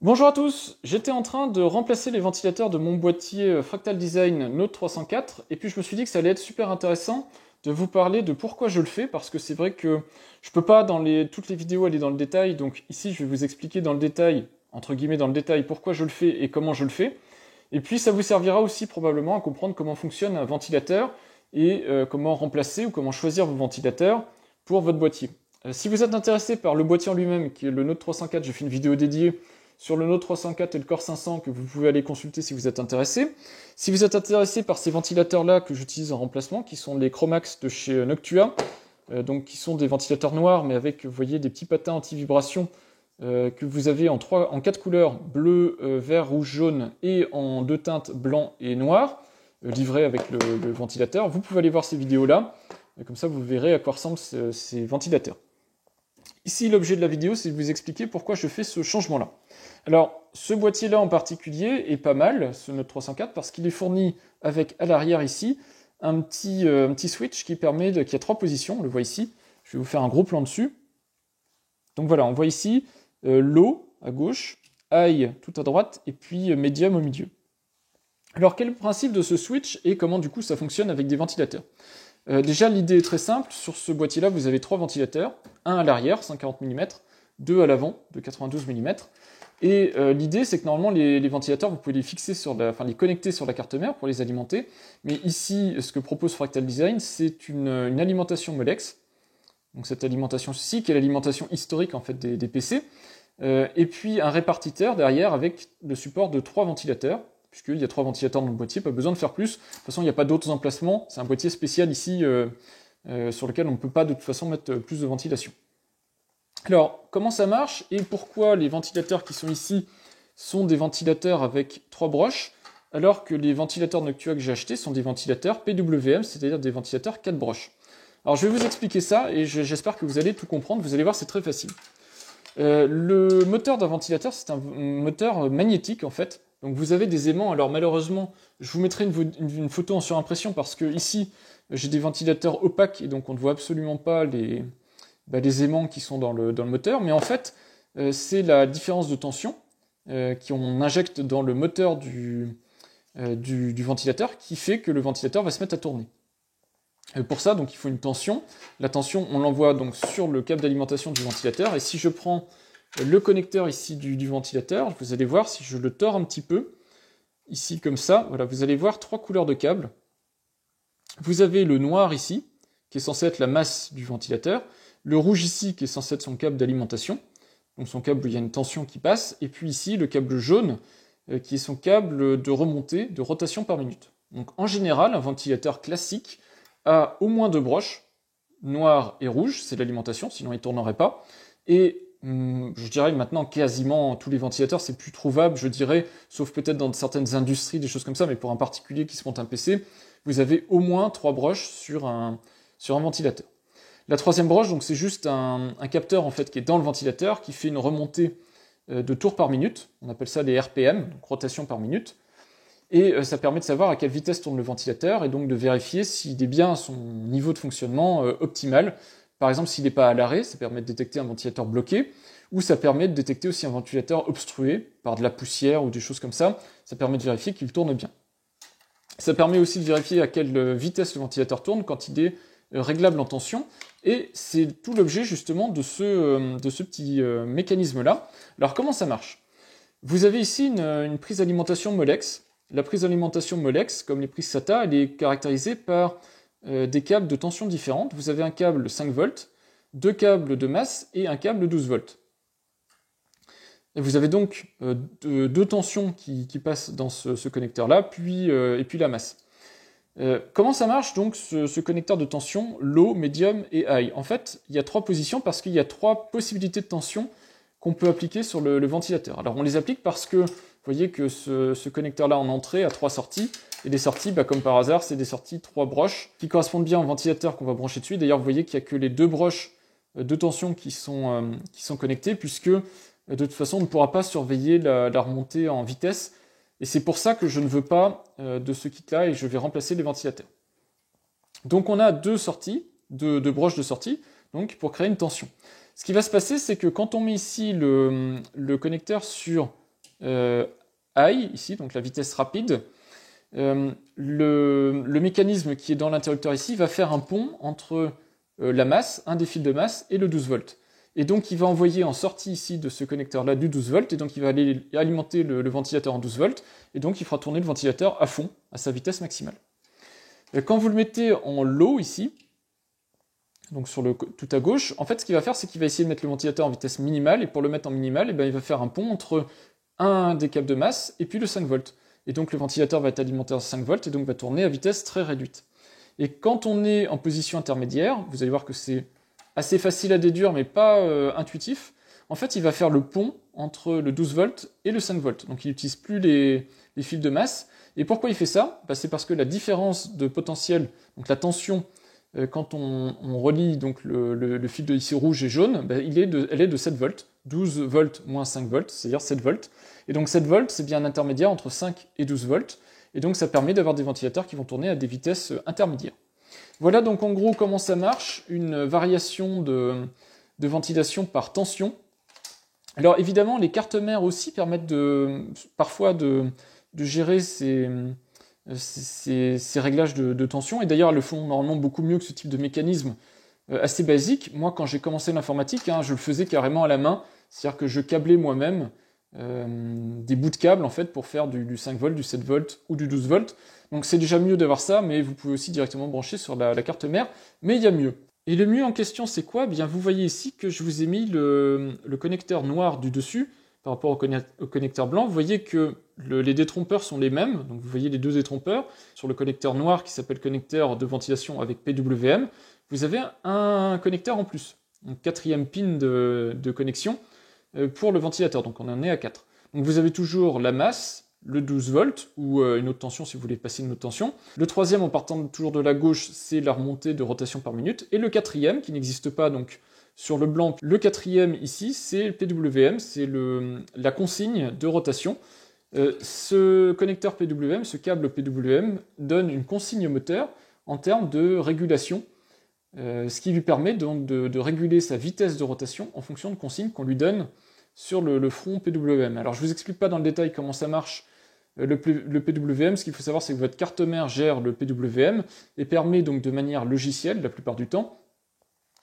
Bonjour à tous, j'étais en train de remplacer les ventilateurs de mon boîtier Fractal Design Note 304 et puis je me suis dit que ça allait être super intéressant de vous parler de pourquoi je le fais parce que c'est vrai que je peux pas dans toutes les vidéos aller dans le détail, donc ici je vais vous expliquer dans le détail, entre guillemets dans le détail, pourquoi je le fais et comment je le fais. Et puis ça vous servira aussi probablement à comprendre comment fonctionne un ventilateur et comment remplacer ou comment choisir vos ventilateurs pour votre boîtier. Si vous êtes intéressé par le boîtier en lui-même qui est le Note 304, j'ai fait une vidéo dédiée sur le Note 304 et le Core 500 que vous pouvez aller consulter si vous êtes intéressé. Si vous êtes intéressé par ces ventilateurs-là que j'utilise en remplacement, qui sont les Chromax de chez Noctua, donc qui sont des ventilateurs noirs mais avec, vous voyez, des petits patins anti-vibration que vous avez en 4 couleurs, bleu, vert, rouge, jaune, et en 2 teintes, blanc et noir, livrés avec le ventilateur. Vous pouvez aller voir ces vidéos-là, comme ça vous verrez à quoi ressemblent ces ventilateurs. Ici, l'objet de la vidéo, c'est de vous expliquer pourquoi je fais ce changement-là. Alors, ce boîtier-là en particulier est pas mal, ce Note 304, parce qu'il est fourni avec, à l'arrière ici, un petit switch qui a 3 positions, on le voit ici. Je vais vous faire un gros plan dessus. Donc voilà, on voit ici low à gauche, high tout à droite, et puis medium au milieu. Alors, quel est le principe de ce switch et comment du coup ça fonctionne avec des ventilateurs ? Déjà, l'idée est très simple. Sur ce boîtier-là, vous avez 3 ventilateurs. Un à l'arrière, 140 mm, 2 à l'avant, de 92 mm. Et l'idée, c'est que normalement, les ventilateurs, vous pouvez les fixer les connecter sur la carte mère pour les alimenter. Mais ici, ce que propose Fractal Design, c'est une alimentation Molex. Donc cette alimentation-ci, qui est l'alimentation historique en fait des PC. Et puis un répartiteur derrière avec le support de 3 ventilateurs. Puisqu'il y a 3 ventilateurs dans le boîtier, pas besoin de faire plus. De toute façon, il n'y a pas d'autres emplacements. C'est un boîtier spécial ici sur lequel on ne peut pas de toute façon mettre plus de ventilation. Alors, comment ça marche et pourquoi les ventilateurs qui sont ici sont des ventilateurs avec 3 broches, alors que les ventilateurs Noctua que j'ai achetés sont des ventilateurs PWM, c'est-à-dire des ventilateurs 4 broches. Alors, je vais vous expliquer ça et j'espère que vous allez tout comprendre. Vous allez voir, c'est très facile. Le moteur d'un ventilateur, c'est un moteur magnétique en fait. Donc vous avez des aimants. Alors malheureusement, je vous mettrai une photo en surimpression parce que ici, j'ai des ventilateurs opaques et donc on ne voit absolument pas les aimants qui sont dans le moteur. Mais en fait, c'est la différence de tension qu'on injecte dans le moteur du ventilateur qui fait que le ventilateur va se mettre à tourner. Pour ça, donc, il faut une tension. La tension, on l'envoie donc sur le câble d'alimentation du ventilateur. Et si je prends le connecteur ici du ventilateur, vous allez voir, si je le tords un petit peu, ici comme ça, voilà, vous allez voir 3 couleurs de câbles. Vous avez le noir ici, qui est censé être la masse du ventilateur. Le rouge ici, qui est censé être son câble d'alimentation. Donc son câble où il y a une tension qui passe. Et puis ici, le câble jaune, qui est son câble de remontée, de rotation par minute. Donc en général, un ventilateur classique a au moins 2 broches, noire et rouge, c'est l'alimentation, sinon il ne tournerait pas. Et je dirais maintenant quasiment tous les ventilateurs, c'est plus trouvable, je dirais, sauf peut-être dans certaines industries, des choses comme ça, mais pour un particulier qui se monte un PC, vous avez au moins 3 broches sur un ventilateur. La troisième broche, donc c'est juste un capteur en fait qui est dans le ventilateur, qui fait une remontée de tours par minute, on appelle ça les RPM, donc rotation par minute. Et ça permet de savoir à quelle vitesse tourne le ventilateur et donc de vérifier s'il est bien à son niveau de fonctionnement optimal. Par exemple, s'il n'est pas à l'arrêt, ça permet de détecter un ventilateur bloqué, ou ça permet de détecter aussi un ventilateur obstrué par de la poussière ou des choses comme ça. Ça permet de vérifier qu'il tourne bien. Ça permet aussi de vérifier à quelle vitesse le ventilateur tourne quand il est réglable en tension. Et c'est tout l'objet justement de ce petit mécanisme-là. Alors comment ça marche ? Vous avez ici une prise d'alimentation Molex. La prise d'alimentation Molex, comme les prises SATA, elle est caractérisée par des câbles de tension différentes. Vous avez un câble 5 volts, 2 câbles de masse et un câble 12 volts. Et vous avez donc 2 tensions qui passent dans ce connecteur-là, et puis la masse. Comment ça marche donc ce connecteur de tension low, medium et high ? En fait, il y a 3 positions parce qu'il y a 3 possibilités de tension qu'on peut appliquer sur le ventilateur. Alors on les applique parce que vous voyez que ce connecteur-là en entrée a 3 sorties, et les sorties, comme par hasard, c'est des sorties 3 broches qui correspondent bien au ventilateur qu'on va brancher dessus. D'ailleurs, vous voyez qu'il n'y a que les 2 broches de tension qui sont connectées, puisque de toute façon, on ne pourra pas surveiller la remontée en vitesse. Et c'est pour ça que je ne veux pas de ce kit-là et je vais remplacer les ventilateurs. Donc on a 2 sorties, 2 broches de sortie, donc pour créer une tension. Ce qui va se passer, c'est que quand on met ici le connecteur sur high, ici, donc la vitesse rapide, le mécanisme qui est dans l'interrupteur ici va faire un pont entre la masse, un des fils de masse, et le 12 volts. Et donc il va envoyer en sortie ici de ce connecteur-là du 12 volts, et donc il va aller alimenter le ventilateur en 12 volts, et donc il fera tourner le ventilateur à fond, à sa vitesse maximale. Quand vous le mettez en low ici, donc sur le tout à gauche, en fait ce qu'il va faire, c'est qu'il va essayer de mettre le ventilateur en vitesse minimale, et pour le mettre en minimale, et bien, il va faire un pont entre un des câbles de masse et puis le 5 volts. Et donc le ventilateur va être alimenté en 5 volts, et donc va tourner à vitesse très réduite. Et quand on est en position intermédiaire, vous allez voir que c'est assez facile à déduire, mais pas intuitif. En fait, il va faire le pont entre le 12 volts et le 5 volts. Donc il n'utilise plus les fils de masse. Et pourquoi il fait ça? C'est parce que la différence de potentiel, donc la tension, quand on relie donc le fil de ici rouge et jaune, elle est de 7 volts. 12 volts moins 5 volts, c'est-à-dire 7 volts. Et donc 7 volts, c'est bien un intermédiaire entre 5 et 12 volts. Et donc ça permet d'avoir des ventilateurs qui vont tourner à des vitesses intermédiaires. Voilà donc en gros comment ça marche, une variation de ventilation par tension. Alors évidemment, les cartes mères aussi permettent parfois de gérer ces réglages de tension, et d'ailleurs elles le font normalement beaucoup mieux que ce type de mécanisme assez basique. Moi quand j'ai commencé l'informatique, je le faisais carrément à la main, c'est-à-dire que je câblais moi-même des bouts de câble en fait pour faire du 5 volts, du 7 volts ou du 12 volts. Donc c'est déjà mieux d'avoir ça, mais vous pouvez aussi directement brancher sur la carte mère, mais il y a mieux. Et le mieux en question c'est quoi? Bien vous voyez ici que je vous ai mis le connecteur noir du dessus par rapport au connecteur blanc. Vous voyez que les détrompeurs sont les mêmes, donc vous voyez les deux détrompeurs. Sur le connecteur noir qui s'appelle connecteur de ventilation avec PWM, vous avez un connecteur en plus, un quatrième pin de connexion pour le ventilateur, donc on en est à 4. Donc vous avez toujours la masse, le 12 volts, ou une autre tension si vous voulez passer une autre tension. Le troisième, en partant toujours de la gauche, c'est la remontée de rotation par minute. Et le quatrième, qui n'existe pas donc sur le blanc, le quatrième ici, c'est le PWM, c'est la consigne de rotation. Ce connecteur PWM, ce câble PWM, donne une consigne au moteur en termes de régulation, ce qui lui permet donc de réguler sa vitesse de rotation en fonction de consignes qu'on lui donne sur le front PWM. Alors je ne vous explique pas dans le détail comment ça marche le PWM, ce qu'il faut savoir c'est que votre carte mère gère le PWM et permet donc de manière logicielle, la plupart du temps,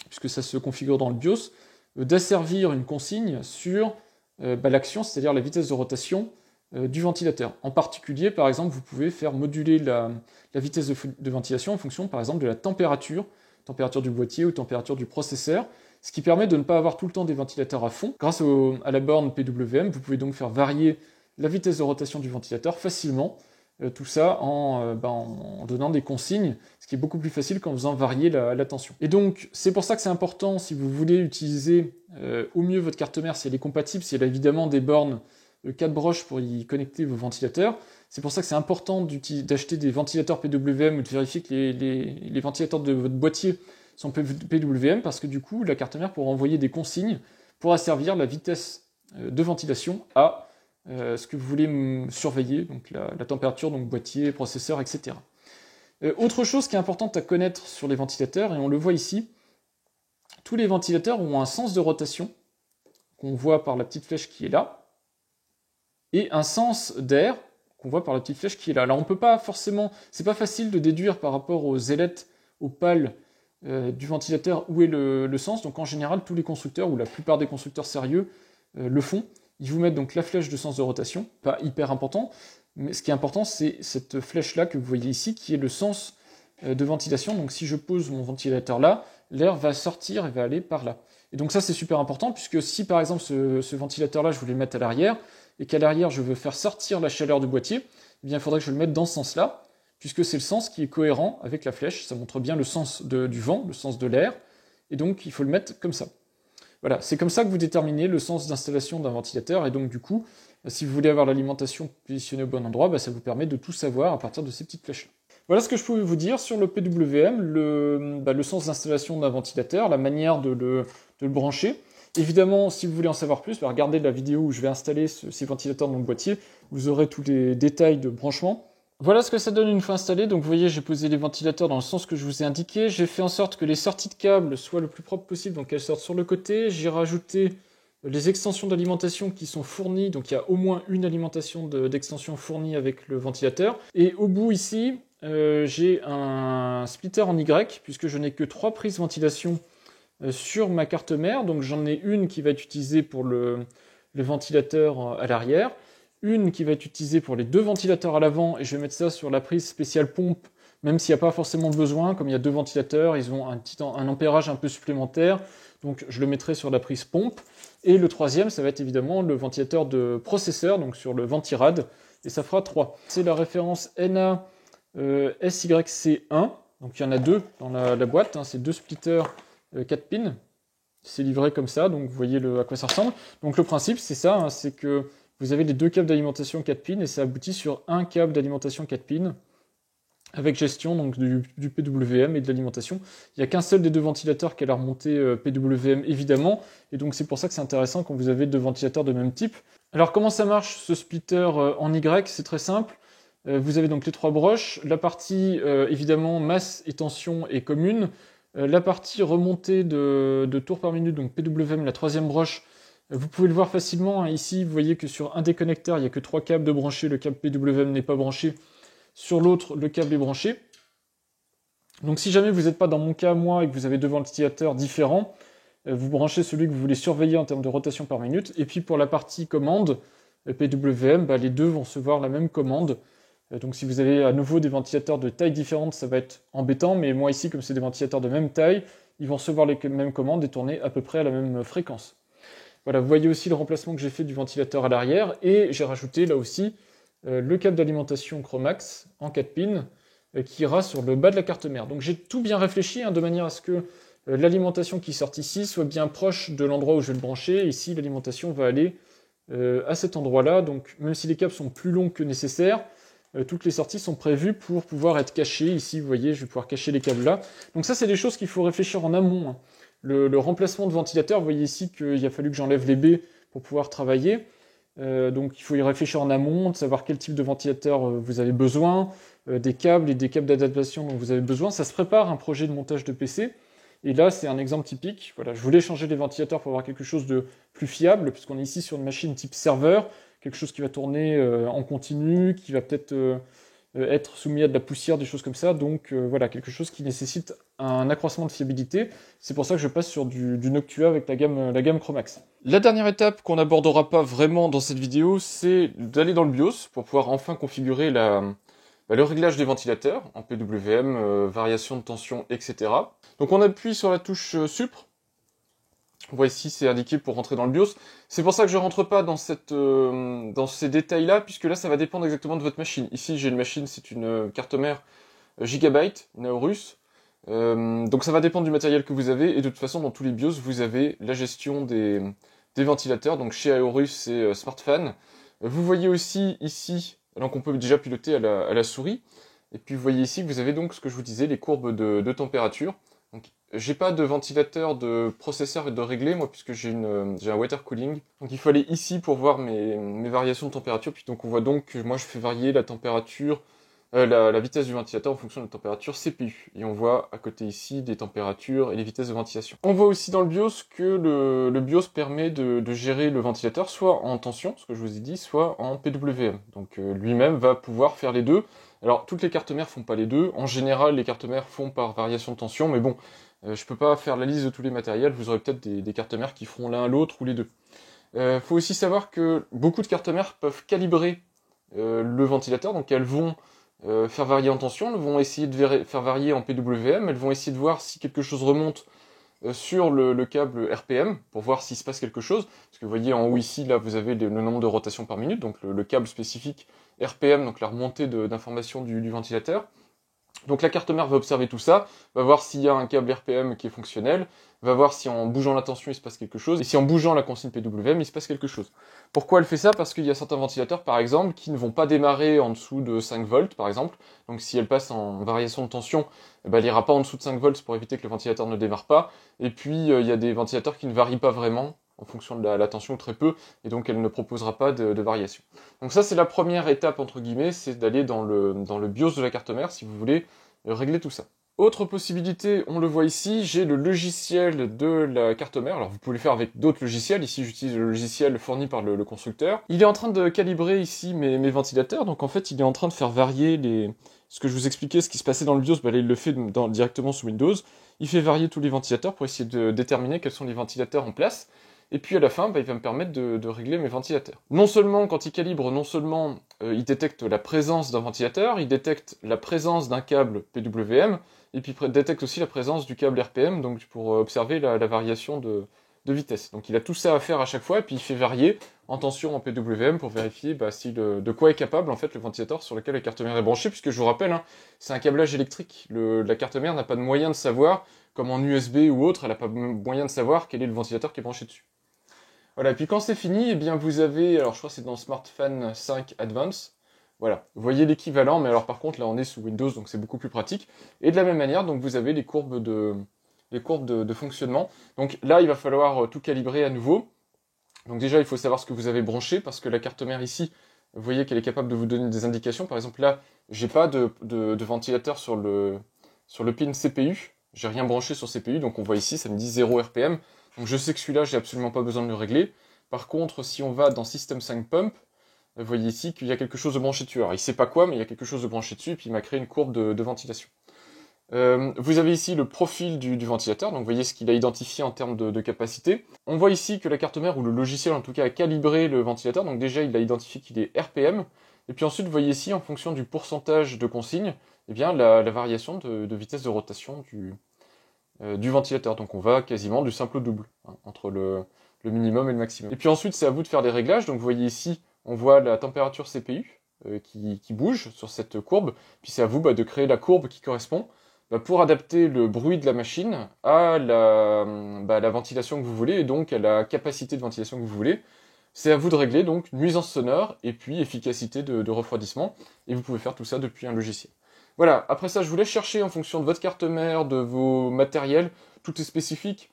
puisque ça se configure dans le BIOS, d'asservir une consigne sur l'action, c'est-à-dire la vitesse de rotation du ventilateur. En particulier, par exemple, vous pouvez faire moduler la vitesse de ventilation en fonction, par exemple, de la température du boîtier ou température du processeur, ce qui permet de ne pas avoir tout le temps des ventilateurs à fond. Grâce à la borne PWM, vous pouvez donc faire varier la vitesse de rotation du ventilateur facilement, tout ça en donnant des consignes, ce qui est beaucoup plus facile qu'en faisant varier la tension. Et donc, c'est pour ça que c'est important, si vous voulez utiliser au mieux votre carte mère, si elle est compatible, si elle a évidemment des bornes 4 broches pour y connecter vos ventilateurs. C'est pour ça que c'est important d'acheter des ventilateurs PWM ou de vérifier que les ventilateurs de votre boîtier sont PWM, parce que du coup, la carte mère pourra envoyer des consignes pour asservir la vitesse de ventilation à ce que vous voulez surveiller, donc la température, donc boîtier, processeur, etc. Autre chose qui est importante à connaître sur les ventilateurs, et on le voit ici, tous les ventilateurs ont un sens de rotation, qu'on voit par la petite flèche qui est là, et un sens d'air, qu'on voit par la petite flèche qui est là. Alors on peut pas forcément, c'est pas facile de déduire par rapport aux ailettes, aux pales du ventilateur où est le sens, donc en général tous les constructeurs, ou la plupart des constructeurs sérieux, le font. Ils vous mettent donc la flèche de sens de rotation, pas hyper important, mais ce qui est important c'est cette flèche là que vous voyez ici, qui est le sens de ventilation. Donc si je pose mon ventilateur là, l'air va sortir et va aller par là. Et donc ça c'est super important, puisque si par exemple ce ventilateur là je voulais le mettre à l'arrière, et qu'à l'arrière je veux faire sortir la chaleur du boîtier, eh bien il faudrait que je le mette dans ce sens-là, puisque c'est le sens qui est cohérent avec la flèche, ça montre bien le sens du vent, le sens de l'air, et donc il faut le mettre comme ça. Voilà, c'est comme ça que vous déterminez le sens d'installation d'un ventilateur, et donc du coup, si vous voulez avoir l'alimentation positionnée au bon endroit, ça vous permet de tout savoir à partir de ces petites flèches-là. Voilà ce que je pouvais vous dire sur le PWM, le sens d'installation d'un ventilateur, la manière de le brancher. Évidemment, si vous voulez en savoir plus, regardez la vidéo où je vais installer ces ventilateurs dans le boîtier, vous aurez tous les détails de branchement. Voilà ce que ça donne une fois installé. Donc vous voyez, j'ai posé les ventilateurs dans le sens que je vous ai indiqué. J'ai fait en sorte que les sorties de câbles soient le plus propres possible, donc elles sortent sur le côté. J'ai rajouté les extensions d'alimentation qui sont fournies, donc il y a au moins une alimentation d'extension fournie avec le ventilateur. Et au bout ici, j'ai un splitter en Y, puisque je n'ai que 3 prises ventilation sur ma carte mère. Donc j'en ai une qui va être utilisée pour le ventilateur à l'arrière, une qui va être utilisée pour les 2 ventilateurs à l'avant, et je vais mettre ça sur la prise spéciale pompe, même s'il n'y a pas forcément besoin, comme il y a 2 ventilateurs, ils ont un ampérage un peu supplémentaire, donc je le mettrai sur la prise pompe. Et le troisième, ça va être évidemment le ventilateur de processeur, donc sur le Ventirad, et ça fera 3. C'est la référence NA SYC1, donc il y en a 2 dans la boîte, hein, c'est 2 splitters 4 pins. C'est livré comme ça, donc vous voyez à quoi ça ressemble. Donc le principe, c'est ça, hein, c'est que vous avez les 2 câbles d'alimentation 4 pins et ça aboutit sur un câble d'alimentation 4 pins avec gestion donc du PWM et de l'alimentation. Il n'y a qu'un seul des 2 ventilateurs qui a la remontée PWM évidemment, et donc c'est pour ça que c'est intéressant quand vous avez 2 ventilateurs de même type. Alors comment ça marche ce splitter en Y? C'est très simple. Vous avez donc les 3 broches, la partie évidemment masse et tension est commune. La partie remontée de tours par minute, donc PWM, la 3e broche, vous pouvez le voir facilement. Hein, ici, vous voyez que sur un des connecteurs, il n'y a que 3 câbles de branchés, le câble PWM n'est pas branché. Sur l'autre, le câble est branché. Donc si jamais vous n'êtes pas dans mon cas, moi, et que vous avez 2 ventilateurs différents, vous branchez celui que vous voulez surveiller en termes de rotation par minute. Et puis pour la partie commande, PWM, les 2 vont se voir la même commande. Donc si vous avez à nouveau des ventilateurs de taille différente, ça va être embêtant, mais moi ici, comme c'est des ventilateurs de même taille, ils vont recevoir les mêmes commandes et tourner à peu près à la même fréquence. Voilà, vous voyez aussi le remplacement que j'ai fait du ventilateur à l'arrière, et j'ai rajouté là aussi le câble d'alimentation Chromax en 4 pins qui ira sur le bas de la carte mère. Donc j'ai tout bien réfléchi de manière à ce que l'alimentation qui sort ici soit bien proche de l'endroit où je vais le brancher. Ici, l'alimentation va aller à cet endroit-là, donc même si les câbles sont plus longs que nécessaire, toutes les sorties sont prévues pour pouvoir être cachées. Ici, vous voyez, je vais pouvoir cacher les câbles là. Donc ça, c'est des choses qu'il faut réfléchir en amont. Hein. Le remplacement de ventilateur, vous voyez ici qu'il a fallu que j'enlève les baies pour pouvoir travailler. Donc il faut y réfléchir en amont, de savoir quel type de ventilateur vous avez besoin, des câbles et des câbles d'adaptation dont vous avez besoin. Ça se prépare un projet de montage de PC. Et là, c'est un exemple typique. Voilà, je voulais changer les ventilateurs pour avoir quelque chose de plus fiable, puisqu'on est ici sur une machine type serveur, quelque chose qui va tourner en continu, qui va peut-être être soumis à de la poussière, des choses comme ça. Donc voilà, quelque chose qui nécessite un accroissement de fiabilité. C'est pour ça que je passe sur du Noctua avec la gamme Chromax. La dernière étape qu'on n'abordera pas vraiment dans cette vidéo, c'est d'aller dans le BIOS pour pouvoir enfin configurer le réglage des ventilateurs en PWM, variation de tension, etc. Donc on appuie sur la touche Supr. On voit ici, c'est indiqué pour rentrer dans le BIOS. C'est pour ça que je ne rentre pas dans ces détails-là, puisque là, ça va dépendre exactement de votre machine. Ici, j'ai une machine, c'est une carte mère Gigabyte, une Aorus. Donc ça va dépendre du matériel que vous avez, et de toute façon, dans tous les BIOS, vous avez la gestion des ventilateurs. Donc chez Aorus, c'est SmartFan. Vous voyez aussi ici, donc on peut déjà piloter à la souris. Et puis vous voyez ici que vous avez donc ce que je vous disais, les courbes de température. Donc, j'ai pas de ventilateur de processeur et de réglé, moi, puisque j'ai un water cooling. Donc il faut aller ici pour voir mes variations de température. Puis donc on voit donc que moi je fais varier la température, la vitesse du ventilateur en fonction de la température CPU. Et on voit à côté ici des températures et les vitesses de ventilation. On voit aussi dans le BIOS que le BIOS permet de gérer le ventilateur soit en tension, ce que je vous ai dit, soit en PWM. Donc lui-même va pouvoir faire les deux. Alors, toutes les cartes mères font pas les deux. En général, les cartes mères font par variation de tension, mais bon, je peux pas faire la liste de tous les matériels. Vous aurez peut-être des cartes mères qui feront l'un, l'autre ou les deux. Faut aussi savoir que beaucoup de cartes mères peuvent calibrer le ventilateur, donc elles vont faire varier en tension, elles vont essayer de faire varier en PWM, elles vont essayer de voir si quelque chose remonte sur le câble RPM pour voir s'il se passe quelque chose, parce que vous voyez en haut ici, là vous avez le nombre de rotations par minute, donc le câble spécifique RPM, donc la remontée d'informations du ventilateur. Donc la carte mère va observer tout ça, va voir s'il y a un câble RPM qui est fonctionnel, va voir si en bougeant la tension il se passe quelque chose, et si en bougeant la consigne PWM il se passe quelque chose. Pourquoi elle fait ça? Parce qu'il y a certains ventilateurs par exemple qui ne vont pas démarrer en dessous de 5 volts par exemple, donc si elle passe en variation de tension, elle n'ira pas en dessous de 5 volts pour éviter que le ventilateur ne démarre pas, et puis il y a des ventilateurs qui ne varient pas vraiment en fonction de la tension très peu, et donc elle ne proposera pas de variation. Donc ça c'est la première étape entre guillemets, c'est d'aller dans le BIOS de la carte mère si vous voulez régler tout ça. Autre possibilité, on le voit ici, j'ai le logiciel de la carte mère. Alors vous pouvez le faire avec d'autres logiciels. Ici, j'utilise le logiciel fourni par le constructeur. Il est en train de calibrer ici mes ventilateurs. Donc en fait, il est en train de faire varier les... Ce que je vous expliquais, ce qui se passait dans le BIOS, bah là, il le fait directement sous Windows. Il fait varier tous les ventilateurs pour essayer de déterminer quels sont les ventilateurs en place. Et puis à la fin, bah, il va me permettre de régler mes ventilateurs. Non seulement, quand il calibre, il détecte la présence d'un ventilateur, il détecte la présence d'un câble PWM, et puis détecte aussi la présence du câble RPM, donc pour observer la variation de vitesse. Donc il a tout ça à faire à chaque fois, et puis il fait varier en tension en PWM pour vérifier de quoi est capable en fait le ventilateur sur lequel la carte mère est branchée, puisque je vous rappelle, hein, c'est un câblage électrique. La carte mère n'a pas de moyen de savoir, comme en USB ou autre, elle n'a pas de moyen de savoir quel est le ventilateur qui est branché dessus. Voilà, et puis quand c'est fini, eh bien vous avez, alors je crois que c'est dans SmartFan 5 Advance, voilà, vous voyez l'équivalent, mais alors par contre là on est sous Windows, donc c'est beaucoup plus pratique. Et de la même manière, donc vous avez les courbes de fonctionnement. Donc là, il va falloir tout calibrer à nouveau. Donc déjà, il faut savoir ce que vous avez branché, parce que la carte mère ici, vous voyez qu'elle est capable de vous donner des indications. Par exemple là, j'ai pas de ventilateur sur le pin CPU, j'ai rien branché sur CPU, donc on voit ici, ça me dit 0 RPM. Donc je sais que celui-là, j'ai absolument pas besoin de le régler. Par contre, si on va dans System 5 Pump, vous voyez ici qu'il y a quelque chose de branché dessus. Alors il sait pas quoi, mais il y a quelque chose de branché dessus, et puis il m'a créé une courbe de ventilation. Vous avez ici le profil du ventilateur, donc vous voyez ce qu'il a identifié en termes de capacité. On voit ici que la carte mère, ou le logiciel en tout cas, a calibré le ventilateur, donc déjà il a identifié qu'il est RPM, et puis ensuite vous voyez ici, en fonction du pourcentage de consigne, eh bien la variation de vitesse de rotation du ventilateur. Donc on va quasiment du simple au double, hein, entre le minimum et le maximum. Et puis ensuite c'est à vous de faire des réglages, donc vous voyez ici, on voit la température CPU qui bouge sur cette courbe, puis c'est à vous de créer la courbe qui correspond pour adapter le bruit de la machine à la ventilation que vous voulez, et donc à la capacité de ventilation que vous voulez. C'est à vous de régler donc nuisance sonore et puis efficacité de refroidissement, et vous pouvez faire tout ça depuis un logiciel. Voilà, après ça je vous laisse chercher en fonction de votre carte mère, de vos matériels, tout est spécifique.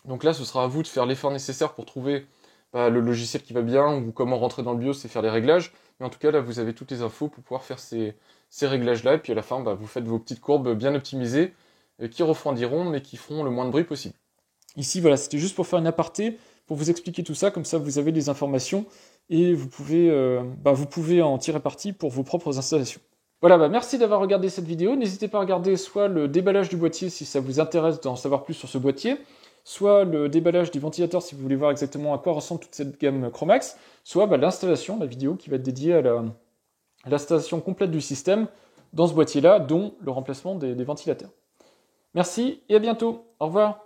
Donc là ce sera à vous de faire l'effort nécessaire pour trouver le logiciel qui va bien, ou comment rentrer dans le BIOS et faire les réglages. Mais en tout cas là vous avez toutes les infos pour pouvoir faire ces réglages-là, et puis à la fin, vous faites vos petites courbes bien optimisées, qui refroidiront, mais qui feront le moins de bruit possible. Ici, voilà, c'était juste pour faire une aparté, pour vous expliquer tout ça, comme ça vous avez les informations, et vous pouvez en tirer parti pour vos propres installations. Voilà, merci d'avoir regardé cette vidéo. N'hésitez pas à regarder soit le déballage du boîtier si ça vous intéresse d'en savoir plus sur ce boîtier, soit le déballage du ventilateur si vous voulez voir exactement à quoi ressemble toute cette gamme Chromax, soit l'installation, la vidéo qui va être dédiée à l'installation complète du système dans ce boîtier-là, dont le remplacement des ventilateurs. Merci et à bientôt. Au revoir.